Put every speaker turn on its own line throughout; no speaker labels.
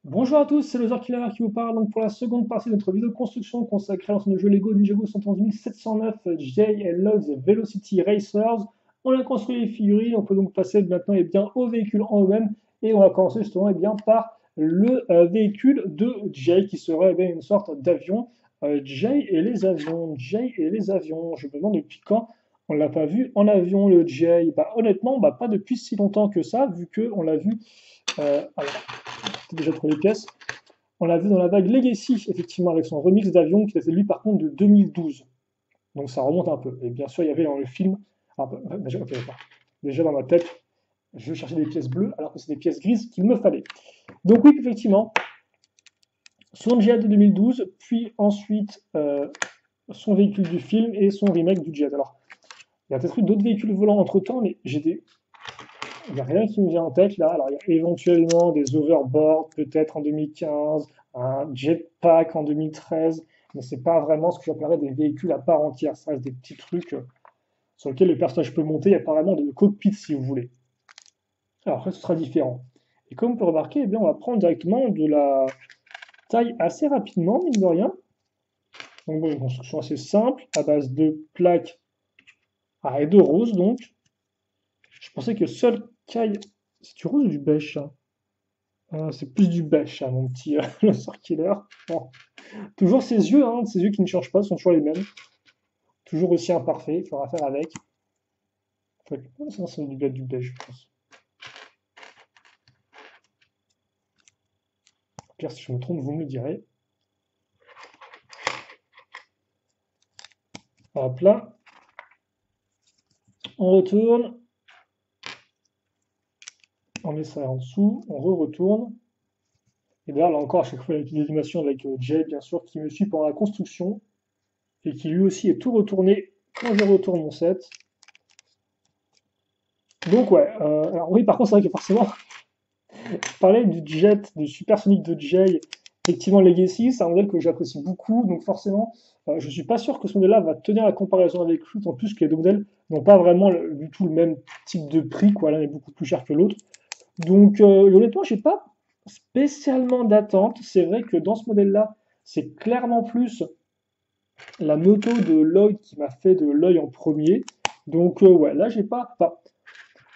Bonjour à tous, c'est le Killer qui vous parle donc pour la seconde partie de notre vidéo de construction consacrée à l'ensemble de jeu Lego Ninjago 111 709 JLO's Velocity Racers. On a construit les figurines, on peut donc passer maintenant bien, au véhicule en eux-mêmes et on va commencer justement par le véhicule de Jay qui serait une sorte d'avion. Jay et les avions, Jay et les avions. Je me demande depuis quand on l'a pas vu en avion le Jay. Bah, honnêtement, bah, pas depuis si longtemps que ça, vu qu'on l'a vu. Alors, déjà trouvé les pièces. On l'a vu dans la vague Legacy, effectivement, avec son remix d'avion qui était lui par contre de 2012. Donc ça remonte un peu. Et bien sûr, il y avait dans le film. Déjà, ok, déjà dans ma tête, je cherchais des pièces bleues alors que c'est des pièces grises qu'il me fallait. Donc oui, effectivement, son Jet de 2012, puis ensuite son véhicule du film et son remake du Jet. Alors, il y a peut-être eu d'autres véhicules volants entre temps, mais il n'y a rien qui me vient en tête là. Alors, il y a éventuellement des overboards, peut-être en 2015, un jetpack en 2013, mais c'est pas vraiment ce que j'appellerais des véhicules à part entière. Ça reste des petits trucs sur lesquels le personnage peut monter. Il y a apparemment de cockpit si vous voulez. Alors après, ce sera différent. Et comme on peut remarquer, eh bien, on va prendre directement de la taille assez rapidement, mine de rien. Donc, bon, une construction assez simple, à base de plaques et de rose, donc. Je pensais que seul Kai. C'est du rose ou du beige, ça? C'est plus du beige, ça, mon petit le Killer. Bon. Toujours ses yeux qui ne changent pas, sont toujours les mêmes. Toujours aussi imparfaits, il faudra faire avec. Ça, c'est du beige, je pense. Au pire, si je me trompe, vous me le direz. Hop là, on retourne, on met ça en dessous, on re-retourne. Et d'ailleurs, là encore, à chaque fois, il y a une petite animation avec Jay, bien sûr, qui me suit pendant la construction et qui lui aussi est tout retourné quand je retourne mon set. Donc, ouais, alors oui, par contre, c'est vrai que forcément, parlais du jet, du supersonique de Jay, effectivement Legacy, c'est un modèle que j'apprécie beaucoup, donc forcément, je suis pas sûr que ce modèle-là va tenir la comparaison avec l'autre, en plus que les deux modèles n'ont pas vraiment du tout le même type de prix, quoi, l'un est beaucoup plus cher que l'autre. Donc honnêtement, j'ai pas spécialement d'attente, c'est vrai que dans ce modèle-là, c'est clairement plus la moto de Lloyd qui m'a fait de l'œil en premier, donc ouais, là j'ai pas, enfin,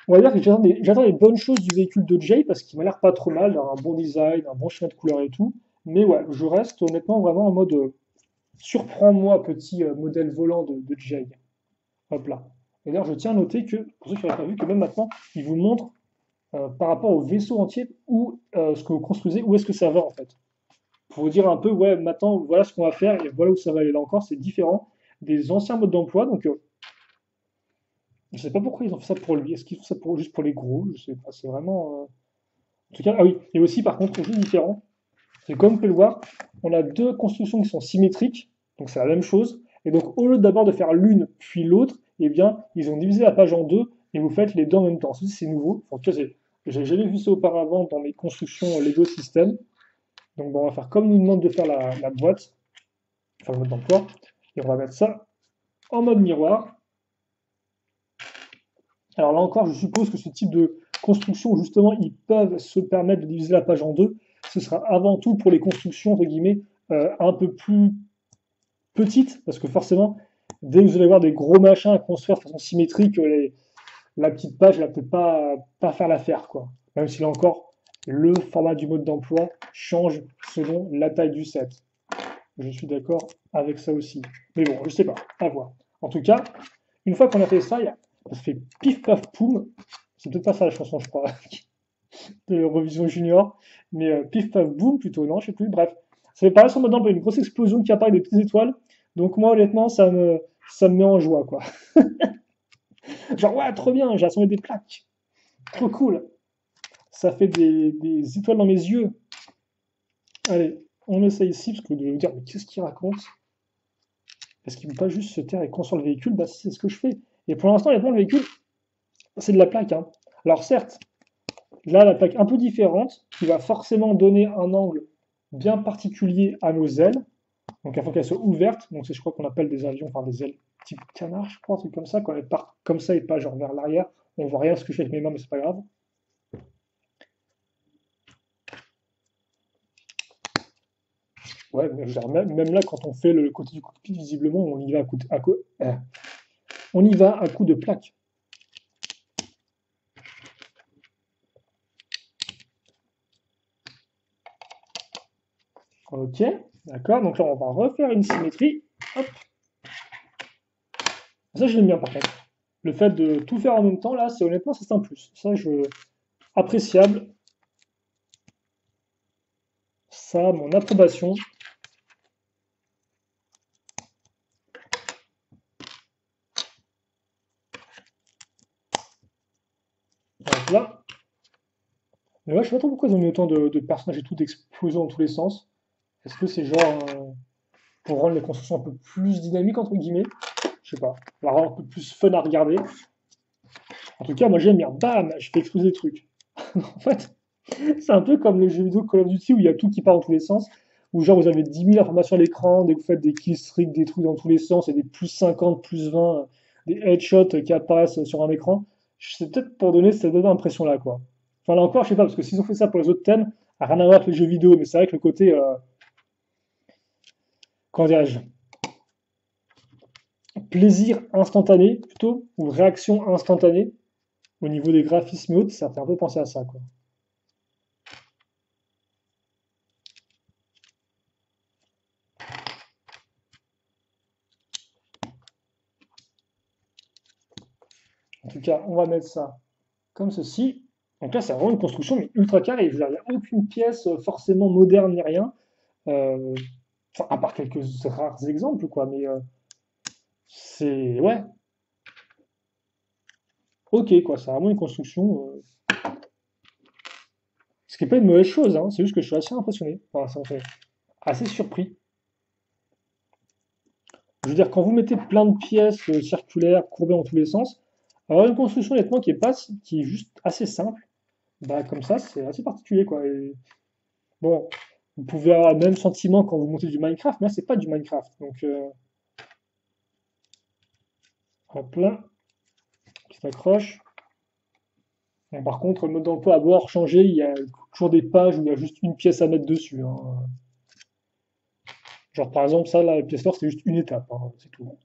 on va dire que j'attends les bonnes choses du véhicule de Jay parce qu'il m'a l'air pas trop mal, un bon design, un bon schéma de couleur et tout. Mais ouais, je reste honnêtement vraiment en mode surprends-moi, petit modèle volant de Jay. Hop là. Et d'ailleurs, je tiens à noter que, pour ceux qui n'auraient pas vu, que même maintenant, il vous montre par rapport au vaisseau entier où ce que vous construisez, où est-ce que ça va en fait. Pour vous dire un peu, ouais, maintenant, voilà ce qu'on va faire et voilà où ça va aller. Là encore, c'est différent des anciens modes d'emploi. Donc, je sais pas pourquoi ils ont fait ça pour lui. Est-ce qu'ils font ça juste pour les gros? Je sais pas. C'est vraiment. En tout cas, ah oui, et aussi par contre, juste différent, c'est comme vous pouvez le voir, on a deux constructions qui sont symétriques, donc c'est la même chose. Et donc au lieu d'abord de faire l'une puis l'autre, eh bien, ils ont divisé la page en deux et vous faites les deux en même temps. Ça, c'est nouveau. En tout cas, j'ai jamais vu ça auparavant dans mes constructions Lego System. Donc bon, on va faire comme nous demande de faire la boîte, enfin le mode d'emploi, et on va mettre ça en mode miroir. Alors là encore, je suppose que ce type de construction, justement, ils peuvent se permettre de diviser la page en deux. Ce sera avant tout pour les constructions, entre guillemets, un peu plus petites, parce que forcément, dès que vous allez avoir des gros machins à construire de façon symétrique, la petite page, elle va peut-être pas faire l'affaire, quoi. Même si là encore, le format du mode d'emploi change selon la taille du set. Je suis d'accord avec ça aussi. Mais bon, je sais pas, à voir. En tout cas, une fois qu'on a fait ça, ça se fait pif paf poum. C'est peut-être pas ça la chanson, je crois, de Revision Junior. Mais pif paf boum, plutôt, non, je sais plus. Bref, ça fait pareil sur mode une grosse explosion qui apparaît des petites étoiles. Donc moi, honnêtement, ça me met en joie, quoi. Genre, ouais, trop bien, j'ai assemblé des plaques. Trop cool. Ça fait des étoiles dans mes yeux. Allez, on met ça ici, parce que vous devez vous dire, mais qu'est-ce qu'il raconte? Est-ce qu'il ne peut pas juste se taire et construire le véhicule? Bah, c'est ce que je fais. Et pour l'instant, honnêtement, le véhicule, c'est de la plaque, hein. Alors certes, là, la plaque un peu différente, qui va forcément donner un angle bien particulier à nos ailes. Donc il faut qu'elles soient ouvertes. Donc c'est, je crois qu'on appelle des avions, enfin des ailes type canard, je crois, un truc comme ça. Quand elles partent comme ça et pas genre vers l'arrière, on voit rien ce que je fais avec mes mains, mais c'est pas grave. Ouais, mais je veux dire, même là, quand on fait le côté du cockpit, visiblement, on y va on y va à coup de plaque. Ok, d'accord. Donc là, on va refaire une symétrie. Hop. Ça, je l'aime bien par contre. Le fait de tout faire en même temps, là, c'est honnêtement, c'est un plus. Ça, appréciable. Ça, mon approbation. Donc là. Mais ouais, je sais pas trop pourquoi ils ont mis autant de personnages et tout, d'explosions dans tous les sens. Est-ce que c'est genre pour rendre les constructions un peu plus dynamiques, entre guillemets? Je sais pas. La rendre un peu plus fun à regarder. En tout cas, moi j'aime bien. Bam, je fais exploser des trucs. En fait, c'est un peu comme les jeux vidéo Call of Duty où il y a tout qui part dans tous les sens. Où genre vous avez 10 000 informations à l'écran, dès que vous faites des killstreaks, des trucs dans tous les sens, et des plus 50, plus 20, des headshots qui apparaissent sur un écran. C'est peut-être pour donner cette impression-là, quoi. Enfin là encore, je sais pas, parce que s'ils ont fait ça pour les autres thèmes, ça n'a rien à voir avec les jeux vidéo, mais c'est vrai que le côté, comment dirais-je, plaisir instantané plutôt, ou réaction instantanée, au niveau des graphismes et autres, ça fait un peu penser à ça, quoi. En tout cas, on va mettre ça comme ceci. Donc là, c'est vraiment une construction mais ultra carrée. Je veux dire, il n'y a aucune pièce forcément moderne ni rien. Euh, enfin, à part quelques rares exemples, quoi. Mais c'est. Ouais, ok, quoi. C'est vraiment une construction. Ce qui n'est pas une mauvaise chose, hein. C'est juste que je suis assez impressionné. Enfin, ça me fait assez surpris. Je veux dire, quand vous mettez plein de pièces circulaires, courbées dans tous les sens, avoir une construction honnêtement qui est juste assez simple, bah comme ça, c'est assez particulier, quoi. Et bon, vous pouvez avoir le même sentiment quand vous montez du Minecraft, mais là, c'est pas du Minecraft. Donc, hop là, qui s'accroche. Bon, par contre, le mode d'emploi a beau changer, il y a toujours des pages où il y a juste une pièce à mettre dessus, hein. Genre, par exemple, ça, la pièce d'or, c'est juste une étape, hein, c'est tout.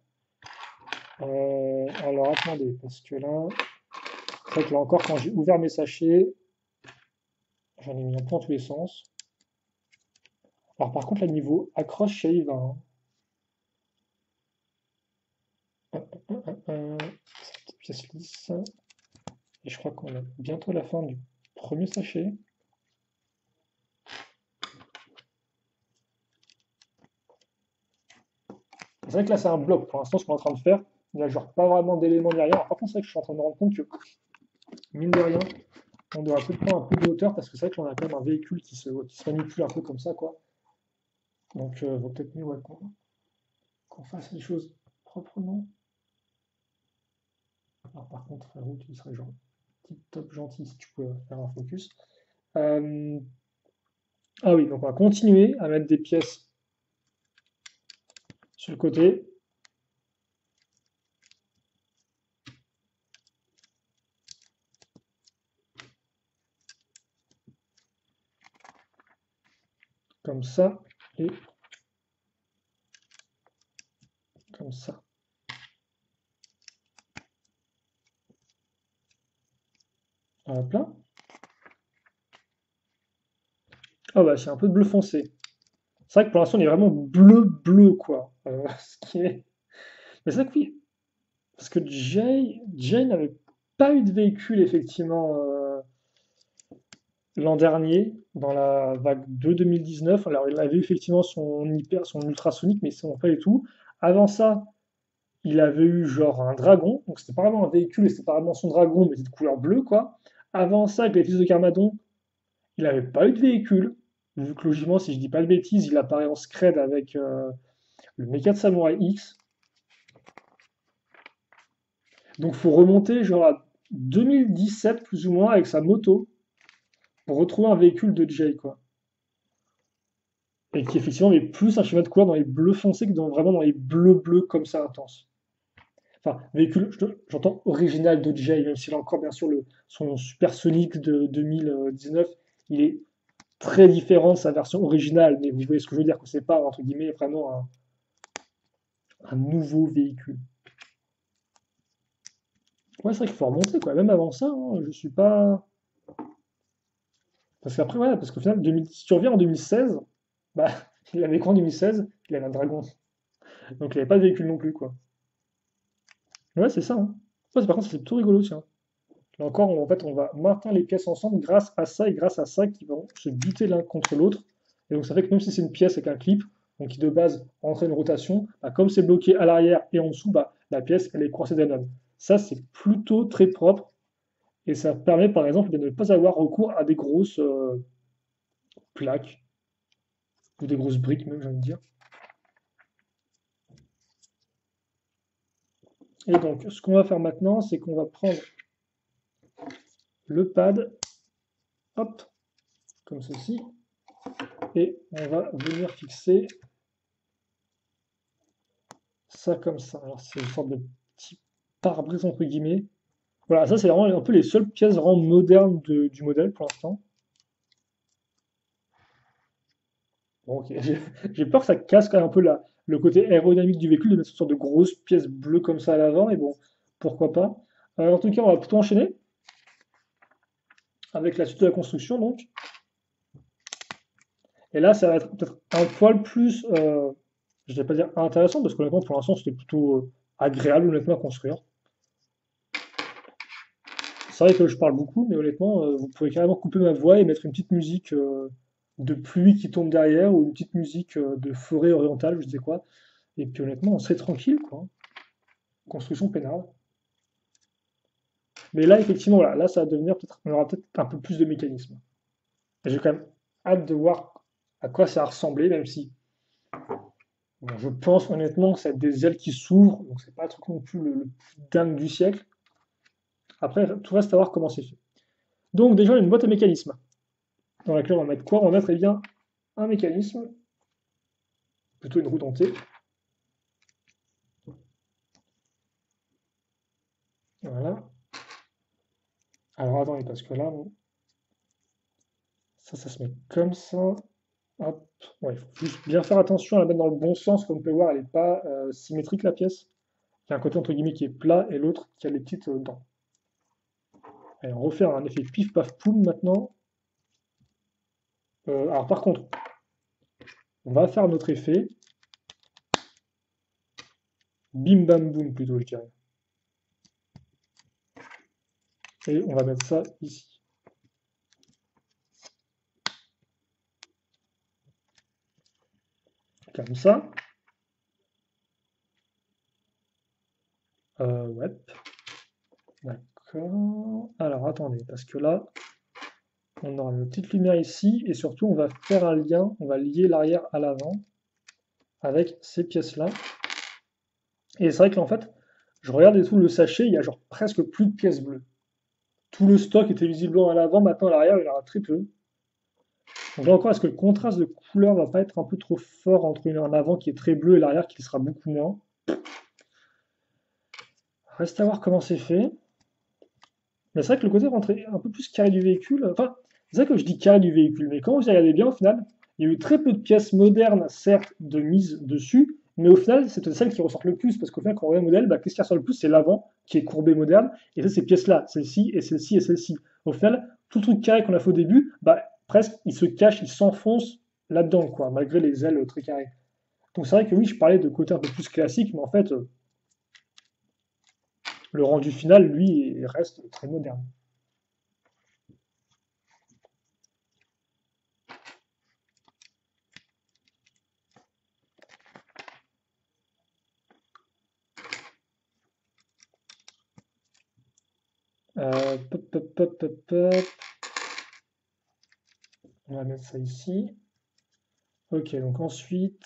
Alors, attendez, parce que là, c'est vrai que là encore, quand j'ai ouvert mes sachets, j'en ai mis un peu dans tous les sens. Alors, par contre, là, niveau accroche, ça y va, hein. Cette petite pièce lisse. Et je crois qu'on a bientôt la fin du premier sachet. C'est vrai que là, c'est un bloc pour l'instant, ce qu'on est en train de faire. Il n'y a genre pas vraiment d'éléments derrière. Alors, par contre, c'est vrai que je suis en train de me rendre compte que, mine de rien, on doit peut-être prendre un peu de hauteur parce que c'est vrai que là, on a quand même un véhicule qui se manipule un peu comme ça, quoi. Donc, il vaut peut-être mieux ouais, qu'on fasse les choses proprement. Alors, par contre, frérot, tu serais genre tip top gentil si tu pouvais faire un focus. Euh, Ah oui, donc on va continuer à mettre des pièces sur le côté. Comme ça et comme ça. Hop là. Ah bah c'est un peu de bleu foncé. C'est vrai que pour l'instant on est vraiment bleu quoi. Ce qui est... Mais c'est vrai que oui, parce que Jay n'avait pas eu de véhicule effectivement l'an dernier, dans la vague 2 2019. Alors il avait effectivement son ultrasonique, mais sinon pas du tout. Avant ça, il avait eu genre un dragon, donc c'était pas vraiment un véhicule et c'était pas vraiment son dragon, mais c'était de couleur bleue quoi. Avant ça, avec les fils de Carmadon, il n'avait pas eu de véhicule. Vu que logiquement, si je dis pas de bêtises, il apparaît en scred avec le Mecha de Samurai X. Donc faut remonter genre à 2017 plus ou moins avec sa moto pour retrouver un véhicule de Jay quoi. Et qui effectivement met plus un schéma de couleur dans les bleus foncés que vraiment dans les bleus comme ça intenses. Enfin, véhicule, j'entends original de Jay, même s'il a encore bien sûr son supersonique de 2019, il est très différent de sa version originale, mais vous voyez ce que je veux dire, que c'est pas, entre guillemets, vraiment un nouveau véhicule. Ouais, c'est vrai qu'il faut remonter, quoi. Même avant ça, hein, je suis pas. Parce qu'après, ouais, parce qu'au final, si tu reviens en 2016, bah, il avait quoi en 2016? Il avait un dragon. Donc il avait pas de véhicule non plus, quoi. Ouais, c'est ça, hein. Ouais, par contre, c'est tout rigolo, tiens. Là encore, en fait, on va maintenir les pièces ensemble grâce à ça et grâce à ça qui vont se buter l'un contre l'autre. Et donc ça fait que même si c'est une pièce avec un clip, donc qui de base entraîne une rotation, bah, comme c'est bloqué à l'arrière et en dessous, bah, la pièce elle est coincée d'elle-même. Ça c'est plutôt très propre et ça permet par exemple de ne pas avoir recours à des grosses plaques ou des grosses briques même j'ai envie de dire. Et donc ce qu'on va faire maintenant, c'est qu'on va prendre le pad, hop, comme ceci, et on va venir fixer ça comme ça. Alors c'est une sorte de petit pare-brise entre guillemets. Voilà, ça c'est vraiment un peu les seules pièces vraiment modernes du modèle pour l'instant. Bon, ok, j'ai peur que ça casse quand même un peu le côté aérodynamique du véhicule de mettre une sorte de grosses pièces bleues comme ça à l'avant, mais bon, pourquoi pas. En tout cas, on va plutôt enchaîner avec la suite de la construction donc. Et là, ça va être peut-être un poil plus, je vais pas dire intéressant, parce que honnêtement, pour l'instant, c'était plutôt agréable honnêtement à construire. C'est vrai que je parle beaucoup, mais honnêtement, vous pouvez carrément couper ma voix et mettre une petite musique de pluie qui tombe derrière ou une petite musique de forêt orientale, je sais quoi. Et puis honnêtement, on serait tranquille, quoi. Construction peinarde. Mais là, effectivement, voilà, là, ça va devenir peut-être, on aura peut-être un peu plus de mécanisme. Et j'ai quand même hâte de voir à quoi ça va ressembler, même si bon, je pense honnêtement que c'est des ailes qui s'ouvrent, donc c'est pas un truc non plus le plus dingue du siècle. Après, tout reste à voir comment c'est fait. Donc déjà, on a une boîte à mécanisme dans laquelle on va mettre quoi? On va mettre eh bien un mécanisme, plutôt une roue dentée. Voilà. Alors attendez, parce que là, ça se met comme ça. Hop. Ouais, il faut juste bien faire attention à la mettre dans le bon sens. Comme vous pouvez voir, elle n'est pas symétrique la pièce. Il y a un côté entre guillemets qui est plat et l'autre qui a les petites dents. Allez, on refait un effet pif paf poum maintenant. Alors par contre, on va faire notre effet. Bim bam boum plutôt, je dirais. Et on va mettre ça ici. Comme ça. Ouais. D'accord. Alors attendez, parce que là, on aura une petite lumière ici, et surtout on va faire un lien, on va lier l'arrière à l'avant avec ces pièces-là. Et c'est vrai qu'en fait, je regarde et tout le sachet, il y a genre presque plus de pièces bleues. Tout le stock était visiblement à l'avant, maintenant à l'arrière, il y en aura très peu. Donc là encore, est-ce que le contraste de couleur va pas être un peu trop fort entre un avant qui est très bleu et l'arrière qui sera beaucoup moins? Reste à voir comment c'est fait. Mais c'est vrai que le côté rentré un peu plus carré du véhicule, enfin, c'est vrai que je dis carré du véhicule, mais quand vous y regardez bien, au final, il y a eu très peu de pièces modernes, certes, de mise dessus, mais au final, c'est peut-être celles qui ressortent le plus, parce qu'au final, quand on regarde le modèle, bah, qu'est-ce qui ressort le plus? C'est l'avant, qui est courbé moderne, et ça, ces pièces-là, celle-ci, et celle-ci, et celle-ci. Au final, tout le truc carré qu'on a fait au début, bah, presque, il se cache, il s'enfonce là-dedans, quoi, malgré les ailes très carrées. Donc c'est vrai que oui, je parlais de côté un peu plus classique, mais en fait, le rendu final, lui, il reste très moderne. Pop, pop, pop, pop, pop. On va mettre ça ici. Ok, donc ensuite,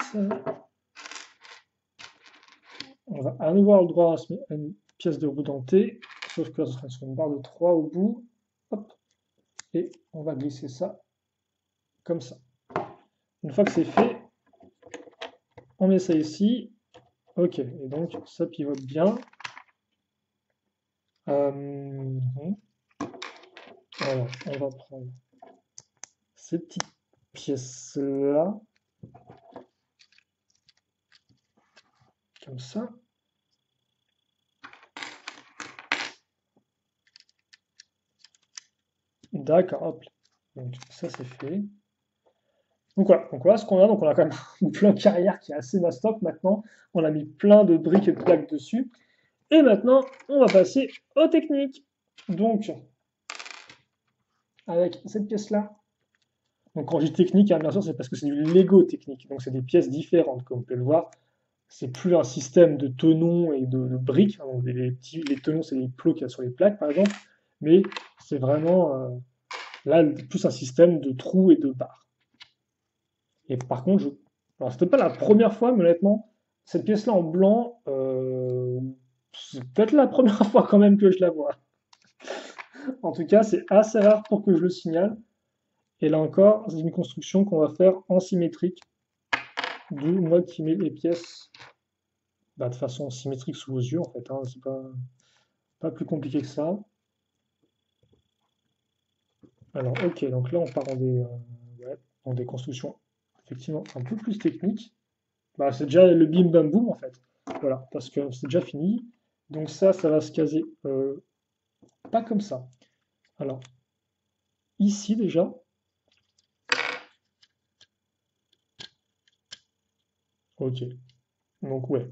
on va à nouveau avoir le droit à une pièce de roue dentée, sauf que là, ce sera sur une barre de 3 au bout. Hop, et on va glisser ça comme ça. Une fois que c'est fait, on met ça ici. Ok, et donc ça pivote bien. Alors, on va prendre ces petites pièce-là, comme ça. D'accord, hop. Donc ça c'est fait. Donc voilà ce qu'on a. Donc on a quand même un bloc arrière qui est assez mastoc maintenant. On a mis plein de briques et de plaques dessus. Et maintenant, on va passer aux techniques. Donc, avec cette pièce-là. Donc quand je dis technique, hein, bien sûr, c'est parce que c'est du Lego technique. Donc c'est des pièces différentes, comme vous pouvez le voir. C'est plus un système de tenons et de briques, hein. Donc les tenons, c'est les plots qu'il y a sur les plaques, par exemple. Mais c'est vraiment là plus un système de trous et de barres. Et par contre, alors c'était pas la première fois, mais honnêtement, cette pièce-là en blanc, c'est peut-être la première fois quand même que je la vois. En tout cas, c'est assez rare pour que je le signale. Et là encore, c'est une construction qu'on va faire en symétrique, d'où moi qui mets les pièces de façon symétrique sous vos yeux, en fait, hein. C'est pas plus compliqué que ça. Alors, ok, donc là, on part ouais, dans des constructions effectivement un peu plus techniques. Bah, c'est déjà le bim bam boum, en fait. Voilà, parce que c'est déjà fini. Donc ça va se caser pas comme ça. Alors, ici déjà, ok. Donc ouais.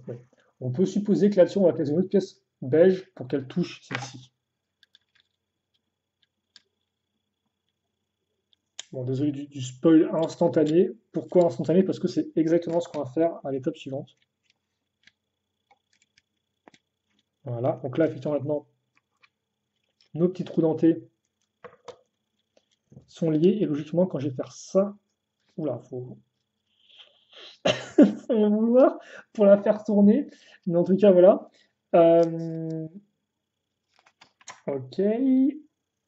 On peut supposer que là-dessus, on va caser une autre pièce beige pour qu'elle touche celle-ci. Bon, désolé du spoil instantané. Pourquoi instantané? Parce que c'est exactement ce qu'on va faire à l'étape suivante. Voilà, donc là, effectivement, maintenant, nos petits trous dentés sont liés, et logiquement, quand je vais faire ça, oula, faut en vouloir pour la faire tourner. Mais en tout cas, voilà. Euh, ok.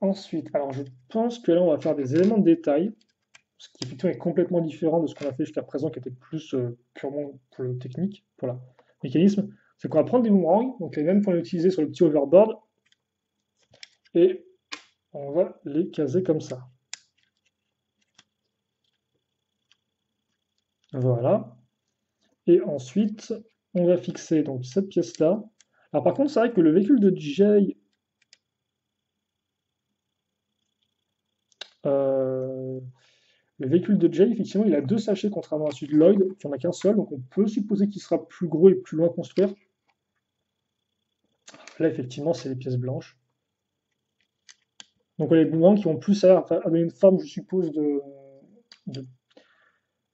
Ensuite, alors je pense que là, on va faire des éléments de détail, ce qui effectivement est complètement différent de ce qu'on a fait jusqu'à présent, qui était plus purement pour le technique, pour le mécanisme. C'est qu'on va prendre des boomerangs, donc les mêmes qu'on a utilisés sur le petit overboard, et on va les caser comme ça. Voilà. Et ensuite, on va fixer donc cette pièce-là. Alors par contre, c'est vrai que le véhicule de Jay, euh, le véhicule de Jay, effectivement, il a deux sachets, contrairement à celui de Lloyd, qui en a qu'un seul, donc on peut supposer qu'il sera plus gros et plus loin à construire. Là, effectivement, c'est les pièces blanches. Donc les boomerangs qui vont plus à donner une forme, je suppose, de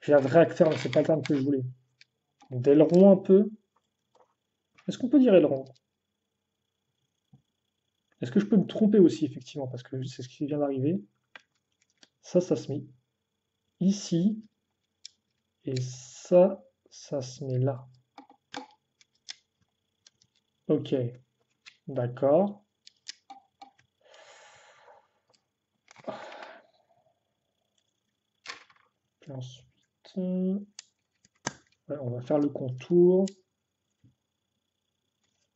j'ai un vrai acteur, mais c'est pas le terme que je voulais. D'aileron un peu. Est-ce qu'on peut dire aileron? Est-ce que je peux me tromper aussi, effectivement, parce que c'est ce qui vient d'arriver. Ça se met ici, et ça se met là. Ok, d'accord. Puis ensuite, ouais, on va faire le contour.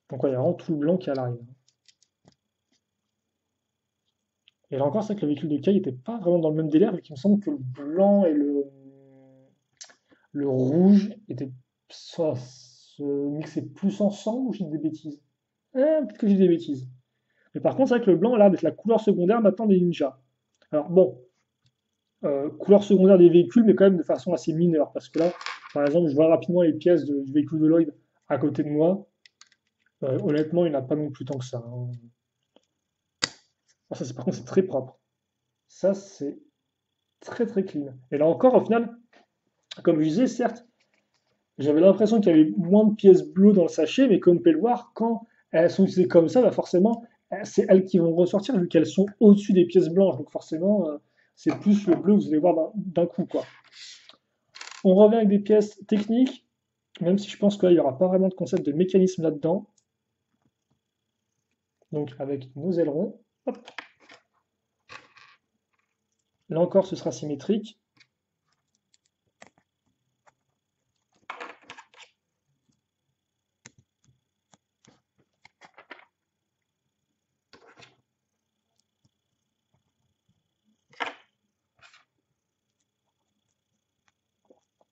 Donc ouais, il y a vraiment tout le blanc qui est à l'arrière. Et là encore, c'est que le véhicule de Kay n'était pas vraiment dans le même délire, vu qu'il me semble que le blanc et le rouge étaient soit se mixaient plus ensemble, ou j'ai des bêtises? Peut-être que j'ai des bêtises. Mais par contre, c'est vrai que le blanc a l'air d'être la couleur secondaire maintenant des ninjas. Alors bon, couleur secondaire des véhicules, mais quand même de façon assez mineure, parce que là, par exemple, je vois rapidement les pièces du véhicule de Lloyd à côté de moi. Honnêtement, il n'y en a pas non plus tant que ça, hein. Ah, ça, par contre, c'est très propre. Ça, c'est très très clean. Et là encore, au final, comme je disais, certes, j'avais l'impression qu'il y avait moins de pièces bleues dans le sachet, mais comme on peut le voir, quand elles sont utilisées comme ça, bah forcément, c'est elles qui vont ressortir vu qu'elles sont au-dessus des pièces blanches. Donc forcément, c'est plus le bleu que vous allez voir d'un coup, quoi. On revient avec des pièces techniques, même si je pense qu'il n'y aura pas vraiment de concept de mécanisme là-dedans. Donc avec nos ailerons, hop. Là encore, ce sera symétrique.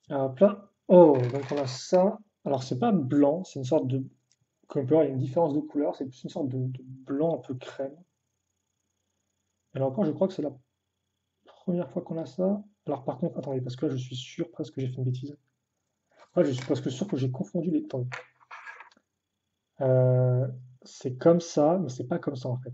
Hop là. Oh, donc on a ça. Alors c'est pas blanc, c'est une sorte de. Comme on peut voir, il y a une différence de couleur, c'est plus une sorte de blanc un peu crème. Et là encore, je crois que c'est la première fois qu'on a ça. Alors par contre, attendez, parce que là je suis sûr presque que j'ai fait une bêtise. Ouais, je suis presque sûr que j'ai confondu les. Attendez. Euh, c'est comme ça, mais c'est pas comme ça en fait.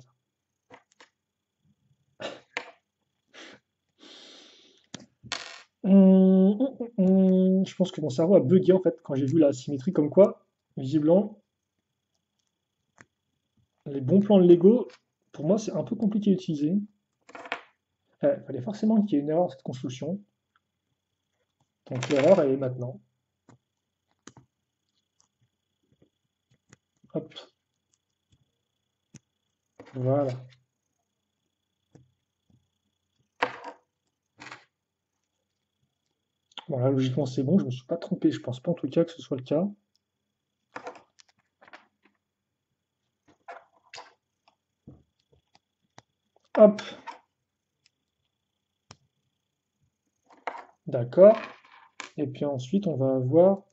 Je pense que mon cerveau a bugué en fait quand j'ai vu la symétrie comme quoi, visiblement, les bons plans de Lego, pour moi, c'est un peu compliqué à utiliser. Il fallait forcément qu'il y ait une erreur dans cette construction. Donc l'erreur, elle est maintenant. Hop, voilà. Bon, là, logiquement, c'est bon, je me suis pas trompé. Je pense pas en tout cas que ce soit le cas. Hop, d'accord. Et puis ensuite, on va avoir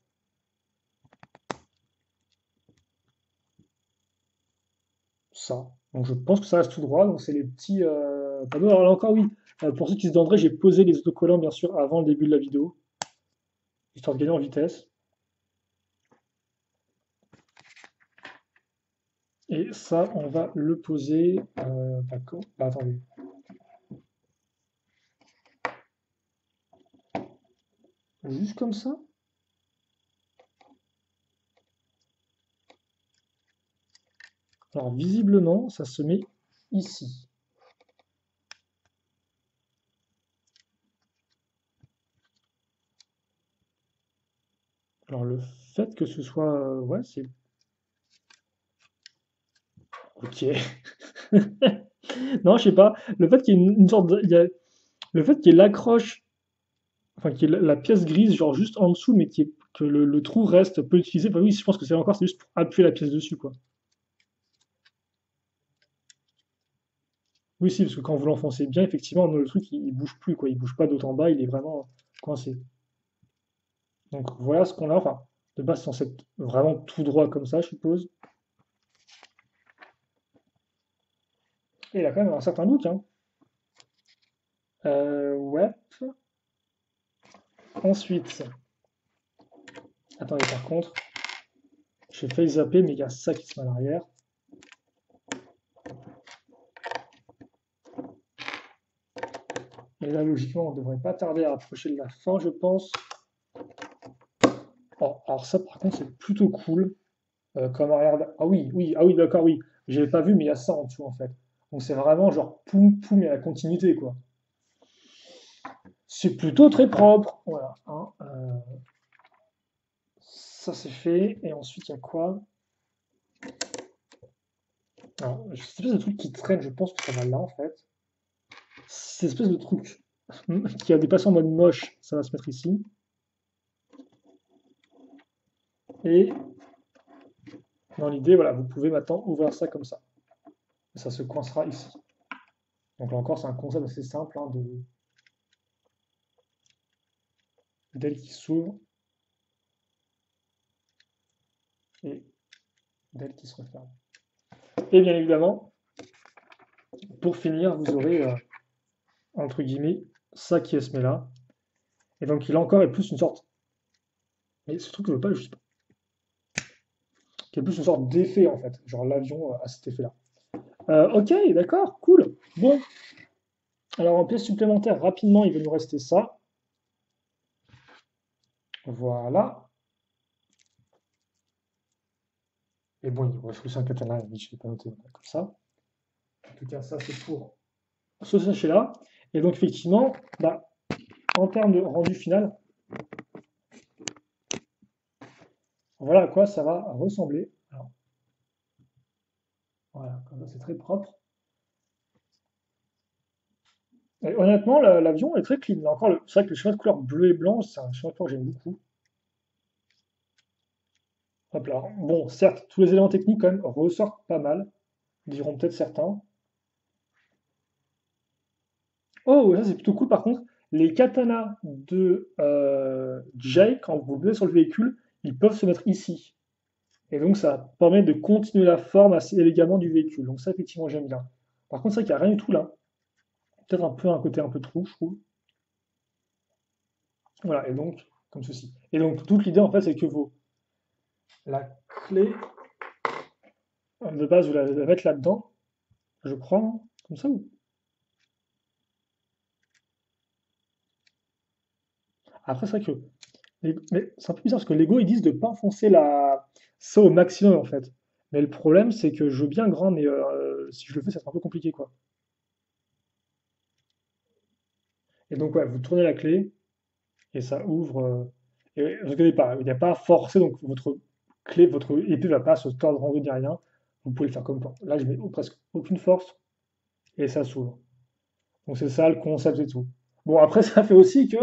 ça. Donc je pense que ça reste tout droit. Donc c'est les petits panneaux. Alors là encore, oui. Pour ceux qui se demanderaient, j'ai posé les autocollants, bien sûr, avant le début de la vidéo, histoire de gagner en vitesse. Et ça, on va le poser. D'accord. Bah, attendez. Juste comme ça? Alors visiblement, ça se met ici. Alors le fait que ce soit... ouais, c'est... Ok. Non, je sais pas. Le fait qu'il y ait une sorte de... Le fait qu'il y ait l'accroche, enfin qu'il y ait la pièce grise, genre juste en dessous, mais que le trou reste peu utilisé, bah oui, je pense que c'est encore, c'est juste pour appuyer la pièce dessus, quoi. Oui, si, parce que quand vous l'enfoncez bien, effectivement, le truc, il bouge plus, quoi. Il bouge pas d'autant bas, il est vraiment coincé. Donc voilà ce qu'on a. Enfin, de base, c'est censé être vraiment tout droit comme ça, je suppose. Et il a quand même un certain look, hein. Ouais. Ensuite, attendez, par contre, j'ai failli zapper, mais il y a ça qui se met en arrière. Et là, logiquement, on ne devrait pas tarder à approcher de la fin, je pense. Oh, alors ça, par contre, c'est plutôt cool. Comme arrière... Ah oui, oui, ah oui, d'accord, oui. J'avais pas vu, mais il y a ça en dessous, en fait. Donc c'est vraiment genre poum, poum, et la continuité, quoi. C'est plutôt très propre. Voilà, hein, ça c'est fait. Et ensuite, il y a quoi? Alors, cette espèce de truc qui traîne, je pense que ça va là, en fait. Cette espèce de truc qui a dépassé en mode moche, ça va se mettre ici. Et dans l'idée, voilà, vous pouvez maintenant ouvrir ça comme ça. Et ça se coincera ici. Donc là encore, c'est un concept assez simple hein, d'aile qui s'ouvre et d'aile qui se referme. Et bien évidemment, pour finir, vous aurez, entre guillemets, ça qui est ce là. Et donc il encore est plus une sorte, mais ce truc ne veut pas, juste, qui est plus une sorte d'effet en fait. Genre l'avion a cet effet-là. Ok, d'accord, cool. Bon, alors en pièce supplémentaire, rapidement, il va nous rester ça. Voilà. Et bon, il reste aussi un katana, mais je ne l'ai pas noté comme ça. En tout cas, ça c'est pour ce sachet-là. Et donc effectivement, bah, en termes de rendu final, voilà à quoi ça va ressembler. Alors, voilà, comme ça c'est très propre. Et honnêtement, l'avion est très clean. Là encore, c'est vrai que le schéma de couleur bleu et blanc, c'est un schéma de couleur que j'aime beaucoup. Hop là. Bon, certes, tous les éléments techniques quand même ressortent pas mal, diront peut-être certains. Oh, ça c'est plutôt cool par contre. les katanas de Jay, quand vous le mettez sur le véhicule, ils peuvent se mettre ici. Et donc ça permet de continuer la forme assez élégamment du véhicule. Donc ça, effectivement, j'aime bien. Par contre, c'est vrai qu'il n'y a rien du tout là. Peut-être un peu un côté un peu trou, je trouve. Voilà, et donc, comme ceci. Et donc, toute l'idée, en fait, c'est que la clé de base, vous la mettre là-dedans, je crois, hein, comme ça. Après, c'est vrai que mais c'est un peu bizarre parce que Lego, ils disent de ne pas enfoncer ça au maximum, en fait. Mais le problème, c'est que je veux bien grand, mais si je le fais, ça sera un peu compliqué, quoi. Et donc, ouais, vous tournez la clé, et ça ouvre. Et ne regardez pas, il n'y a pas à forcer, donc votre clé, votre épée va pas se tordre en deux ni rien. Vous pouvez le faire comme ça. Là, je mets presque aucune force et ça s'ouvre. Donc c'est ça le concept et tout. Bon, après, ça fait aussi que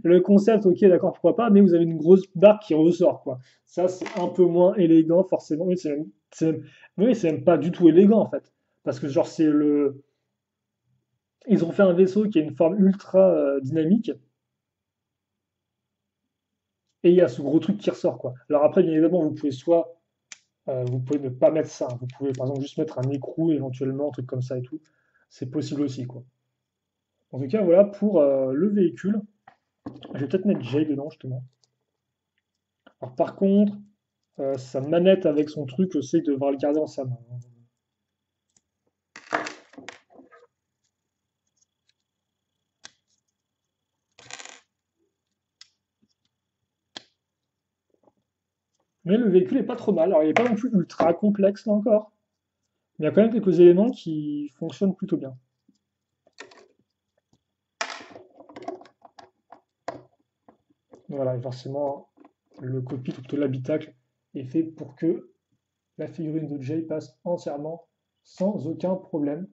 le concept, ok, d'accord, pourquoi pas, mais vous avez une grosse barre qui ressort, quoi. Ça, c'est un peu moins élégant, forcément. Oui, c'est même pas du tout élégant, en fait. Parce que, genre, ils ont fait un vaisseau qui a une forme ultra dynamique, et il y a ce gros truc qui ressort, quoi. Alors après, bien évidemment, vous pouvez ne pas mettre ça. Vous pouvez, par exemple, juste mettre un écrou, éventuellement, un truc comme ça et tout. C'est possible aussi, quoi. En tout cas, voilà pour le véhicule. Je vais peut-être mettre Jay dedans, justement. Alors, par contre, sa manette avec son truc, je sais qu'il devra le garder en sa main. Mais le véhicule est pas trop mal. Alors, il n'est pas non plus ultra complexe, là encore. Mais il y a quand même quelques éléments qui fonctionnent plutôt bien. Voilà, et forcément, le cockpit ou plutôt l'habitacle est fait pour que la figurine de Jay passe entièrement sans aucun problème.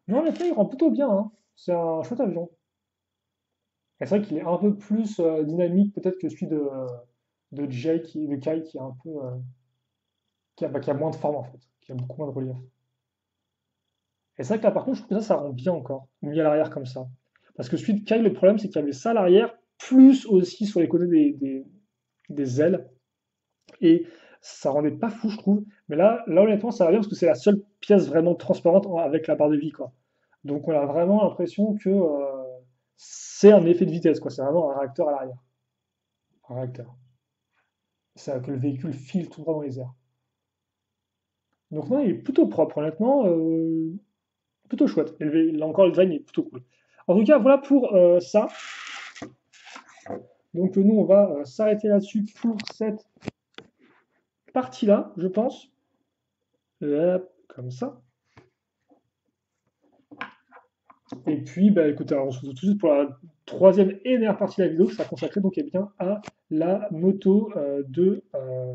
Non, en effet, il rend plutôt bien, hein. C'est un chouette avion. Et c'est vrai qu'il est un peu plus dynamique peut-être que celui de Jay, de Kai, qui est un peu, qui a moins de forme en fait, qui a beaucoup moins de relief. Et c'est vrai que là, par contre, je trouve que ça rend bien encore, mis à l'arrière comme ça. Parce que celui de Kai, le problème, c'est qu'il y avait ça à l'arrière, plus aussi sur les côtés des ailes. Et ça rendait pas fou, je trouve. Mais là honnêtement, ça va bien parce que c'est la seule pièce vraiment transparente avec la barre de vie, quoi. Donc on a vraiment l'impression que c'est un effet de vitesse, quoi. C'est vraiment un réacteur à l'arrière. Un réacteur. C'est que le véhicule file tout droit dans les airs. Donc non, il est plutôt propre, honnêtement. Plutôt chouette. Et là encore, le design est plutôt cool. En tout cas, voilà pour ça. Donc nous, on va s'arrêter là-dessus pour cette partie-là, je pense. Hop, comme ça. Et puis, bah, écoutez, alors, on se retrouve tout de suite pour la troisième et dernière partie de la vidéo qui sera consacrée donc, eh bien, à la moto de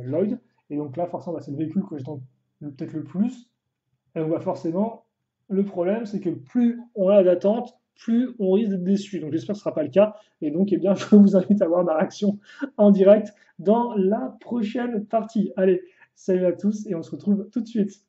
Lloyd. Et donc là, forcément, bah, c'est le véhicule que j'attends peut-être le plus. Et donc, bah, forcément, le problème, c'est que plus on a d'attente, plus on risque d'être déçu. Donc j'espère que ce ne sera pas le cas. Et donc, eh bien, je vous invite à voir ma réaction en direct dans la prochaine partie. Allez, salut à tous et on se retrouve tout de suite.